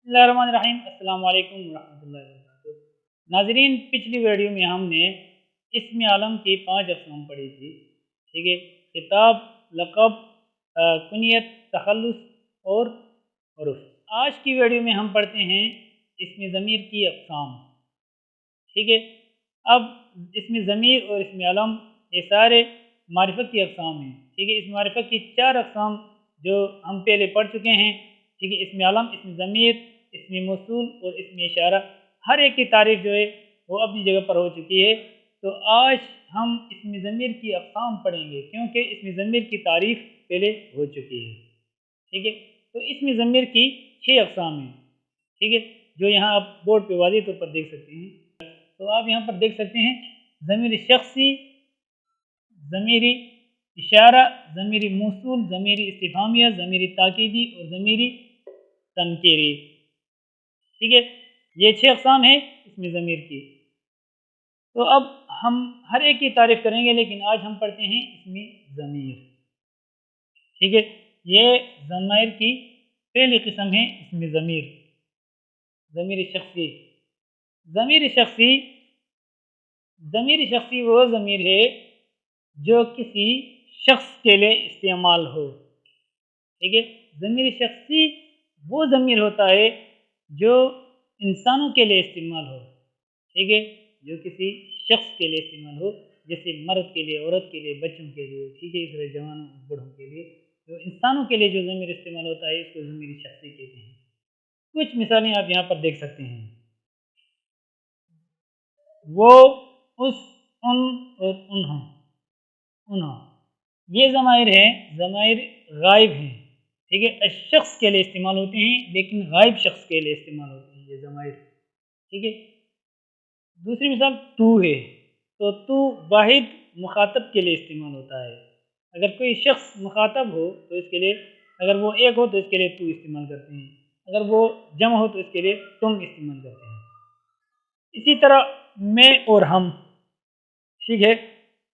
बिस्मिल्लाहिर्रहमानिर्रहीम। अस्सलाम वालेकुम रहमतुल्लाहि व बरकातुहू। नाज़रीन, पिछली वीडियो में हमने इस्म आलम की 5 अक़साम पढ़ी थी। ठीक है, खिताब, लक़ब, कुनियत, तख़ल्लुस और उर्फ़। आज की वीडियो में हम पढ़ते हैं इस्म ज़मीर की अक़साम। ठीक है, अब इस्म ज़मीर और इस्म आलम ये सारे मारिफ़त की अक़साम हैं। ठीक है, इस मारिफ़त की 4 अक़साम जो हम पहले पढ़ चुके हैं। ठीक है, इस्म आलम, इस्म ज़मीर, इस्म मौसूल और इस्म इशारा, हर एक की तारीफ़ जो है वो अपनी जगह पर हो चुकी है। तो आज हम इस्म ज़मीर की अक़साम पढ़ेंगे, क्योंकि इस्म ज़मीर की तारीफ़ पहले हो चुकी है। ठीक है, तो इस्म ज़मीर की 6 अक़साम हैं। ठीक है, जो यहाँ आप बोर्ड पे वाज़ेह तौर पर देख सकते हैं। तो आप यहाँ पर देख सकते हैं ज़मीर शख़्सी, ज़मीरी इशारा, ज़मीरी मौसूल, ज़मीरी इस्तिफ़हामिया, ज़मीरी ताकीदी और ज़मीरी तनकीरी। ठीक है, ये 6 अक़साम हैं इस्म ज़मीर की। तो अब हम हर एक की तारीफ़ करेंगे, लेकिन आज हम पढ़ते हैं इस्म ज़मीर। ठीक है, ये ज़माइर की पहली किस्म है इस्म ज़मीर। ज़मीर शख़्सी, ज़मीर शख़्सी, ज़मीर शख़्सी वो ज़मीर है जो किसी शख्स के लिए इस्तेमाल हो। ठीक है, ज़मीर शख़्सी वो ज़मीर होता है जो इंसानों के लिए इस्तेमाल हो। ठीक है, जो किसी शख्स के लिए इस्तेमाल हो, जैसे मर्द के लिए, औरत के लिए, बच्चों के लिए। ठीक है, इस तरह जवानों बूढ़ों के लिए, तो इंसानों के लिए जो ज़मीर इस्तेमाल होता है इसको ज़मीर शख़्सी कहते हैं। कुछ मिसालें आप यहाँ पर देख सकते हैं। वो, उस, उन और उन्हों। ये ज़माइर हैं, ज़माइर गायब हैं। ठीक है, शख्स के लिए इस्तेमाल होते हैं, लेकिन गायब शख्स के लिए इस्तेमाल होते हैं ये ज़माइर। ठीक है, दूसरी मिसाल तू है, तो तू वाहिद मुखातब के लिए इस्तेमाल होता है। अगर कोई शख्स मुखातब हो तो इसके लिए, अगर वो एक हो तो इसके लिए तू इस्तेमाल करते हैं, अगर वो जमा हो तो इसके लिए तुम इस्तेमाल करते हैं। इसी तरह मैं और हम, ठीक है,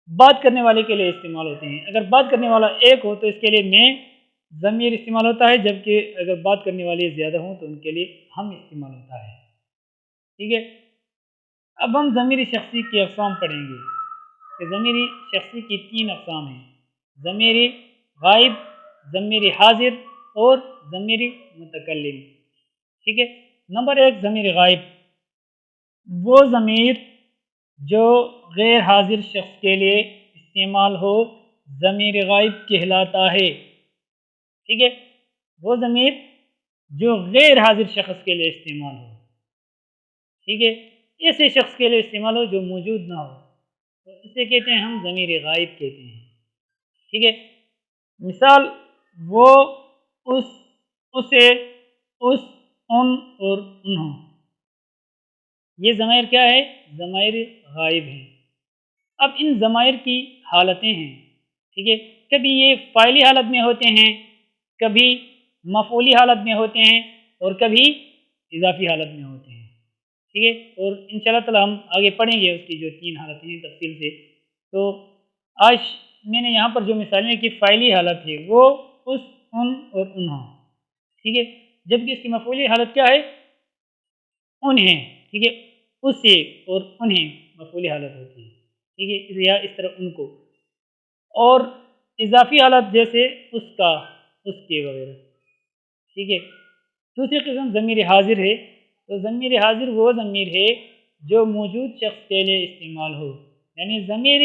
बात करने वाले के लिए इस्तेमाल होते हैं। अगर बात करने वाला एक हो तो इसके लिए मैं ज़मीर इस्तेमाल होता है, जबकि अगर बात करने वाले ज़्यादा हों तो उनके लिए हम इस्तेमाल होता है। ठीक है, अब हम ज़मीर शख़्सी की अक़साम पढ़ेंगे कि ज़मीर शख़्सी की 3 अक़साम हैं: ज़मीर गायब, ज़मीर हाज़िर और ज़मीर मुतकल्लिम। ठीक है, नंबर 1 ज़मीर गायब, वो ज़मीर जो गैर हाजिर शख्स के लिए इस्तेमाल हो, ज़मीर गायब कहलाता है। ठीक है, वो ज़मीर जो गैर हाजिर शख्स के लिए इस्तेमाल हो। ठीक है, ऐसे शख्स के लिए इस्तेमाल हो जो मौजूद ना हो, तो इसे कहते हैं हम ज़मीर गायब कहते हैं। ठीक है, मिसाल वो, उस, उसे, उस, उन और उन्हों। ये ज़माइर क्या है? ज़माइर गायब हैं। अब इन ज़माइर की हालतें हैं। ठीक है, कभी ये फ़ाइली हालत में होते हैं, कभी मफ़ऊली हालत में होते हैं और कभी इज़ाफ़ी हालत में होते हैं। ठीक है, और इंशाअल्लाह ताला हम आगे पढ़ेंगे उसकी जो 3 हालतें हैं तफ़सील से। तो आज मैंने यहाँ पर जो मिसालें की फ़ाइली हालत है वो उस, उन और उन्हों। ठीक है, जबकि इसकी मफ़ऊली हालत क्या है? उन्हें। ठीक है, उसे और उन्हें मफ़ऊली हालत होती है। ठीक है, या इस तरह उनको। और इज़ाफ़ी हालत जैसे उसका, उसके वगैरह। ठीक है, दूसरी किस्म ज़मीर हाज़िर है। तो ज़मीर हाज़िर वो ज़मीर है जो मौजूद शख्स के लिए इस्तेमाल हो। यानी ज़मीर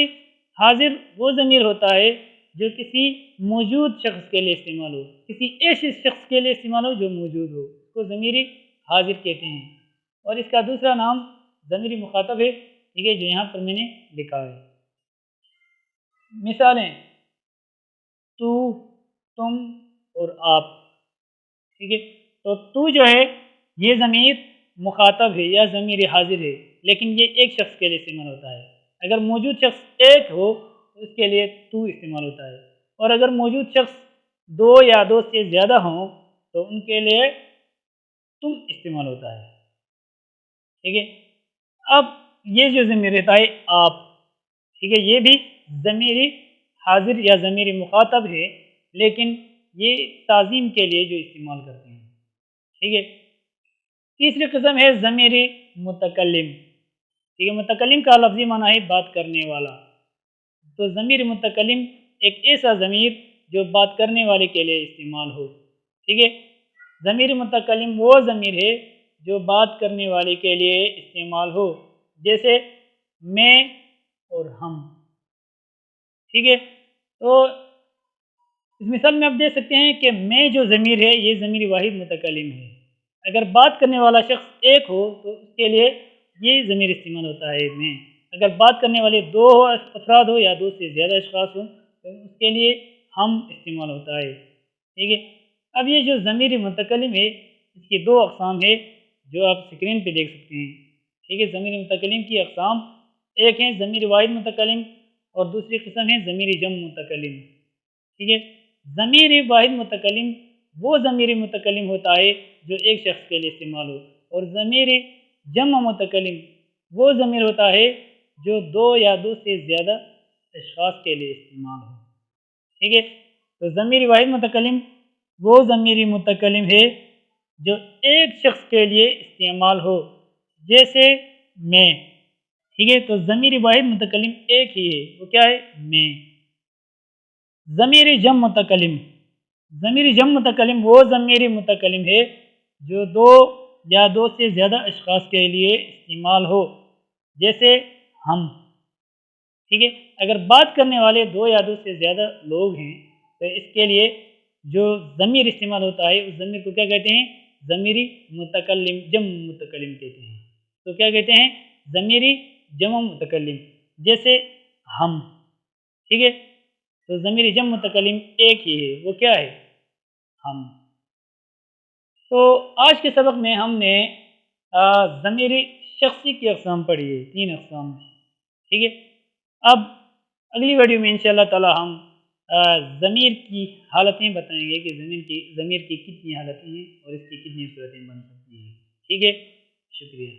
हाज़िर वो ज़मीर होता है जो किसी मौजूद शख्स के लिए इस्तेमाल हो, किसी ऐसे शख्स के लिए इस्तेमाल हो जो मौजूद हो, उसको ज़मीर हाज़िर कहते हैं। और इसका दूसरा नाम ज़मीर मुखातब है। ठीक है, जो यहाँ पर मैंने लिखा है। मिसालें तू, तुम और आप। ठीक है, तो तू जो है ये ज़मीर मुखातब है या ज़मीर हाज़िर है, लेकिन ये एक शख्स के लिए इस्तेमाल होता है। अगर मौजूद शख्स एक हो तो उसके लिए तू इस्तेमाल होता है, और अगर मौजूद शख्स 2 या 2 से ज़्यादा हों तो उनके लिए तुम इस्तेमाल होता है। ठीक है, अब ये जो ज़मीर रहता है आप, ठीक है, ये भी ज़मीर हाज़िर या ज़मीर मुखातब है, लेकिन ये ताज़ीम के लिए जो इस्तेमाल करते हैं। ठीक है, तीसरी किस्म है ज़मीर मुतकल्लिम। ठीक है, मुतकल्लिम का लफ्ज़ी माना है बात करने वाला। तो ज़मीर मुतकल्लिम एक ऐसा ज़मीर जो बात करने वाले के लिए इस्तेमाल हो। ठीक है, ज़मीर मुतकल्लिम वो ज़मीर है जो बात करने वाले के लिए इस्तेमाल हो, जैसे मैं और हम। ठीक है, तो इस मिसाल में आप देख सकते हैं कि मैं जो ज़मीर है ये ज़मीर वाहिद मुतकल्लिम है। अगर बात करने वाला शख्स एक हो तो उसके लिए ये ज़मीर इस्तेमाल होता है मैं। अगर बात करने वाले दो अफराद हो या दो से ज़्यादा अशख़ास हों तो उसके लिए हम इस्तेमाल होता है। ठीक है, अब ये जो ज़मीर मुतकल्लिम है इसकी दो अक़साम है जो आप स्क्रीन पे देख सकते हैं। ठीक है, ज़मीर मुतकल्लिम की अक़साम एक है ज़मीर वाहिद मुतकल्लिम और दूसरी किस्म है ज़मीर जम मुतकल्लिम। ठीक है, ज़मीर वाहिद मुतकल्लिम वो ज़मीर मुतकल्लिम होता है जो एक शख्स के लिए इस्तेमाल हो, और ज़मीर जम मुतकल्लिम वो ज़मीर होता है जो दो या दो से ज़्यादा अशख़ास के लिए इस्तेमाल हो। ठीक है, तो ज़मीर वाहिद मुतकल्लिम वो ज़मीर मुतकल्लिम है जो एक शख्स के लिए इस्तेमाल हो, जैसे मैं। ठीक है, तो ज़मीर वाहिद मुतकल्लिम एक ही है, वो क्या है? मैं। ज़मीर जम मुतकल्लिम, ज़मीर जम मुतकल्लिम वो ज़मीर मुतकल्लिम है जो दो या दो से ज़्यादा अशख़ास के लिए इस्तेमाल हो, जैसे हम। ठीक है, अगर बात करने वाले दो या दो से ज़्यादा लोग हैं तो इसके लिए जो ज़मीर इस्तेमाल होता है उस ज़मीर को क्या कहते हैं? ज़मीरी मुतकल्लिम जम मुतकल्लिम कहते हैं। तो क्या कहते हैं? ज़मीरी जम मुतकल्लिम, जैसे हम। ठीक है, तो ज़मीर जम मुतकल्लिम एक ही है, वो क्या है? हम। तो आज के सबक में हमने ज़मीर शख्सी की अक़साम पढ़ी है, 3 अक़साम। ठीक है, अब अगली वीडियो में इंशाअल्लाह ताला हम ज़मीर की हालतें बताएंगे कि ज़मीर की कितनी हालतें हैं और इसकी कितनी सूरतें बन सकती हैं। ठीक है, शुक्रिया।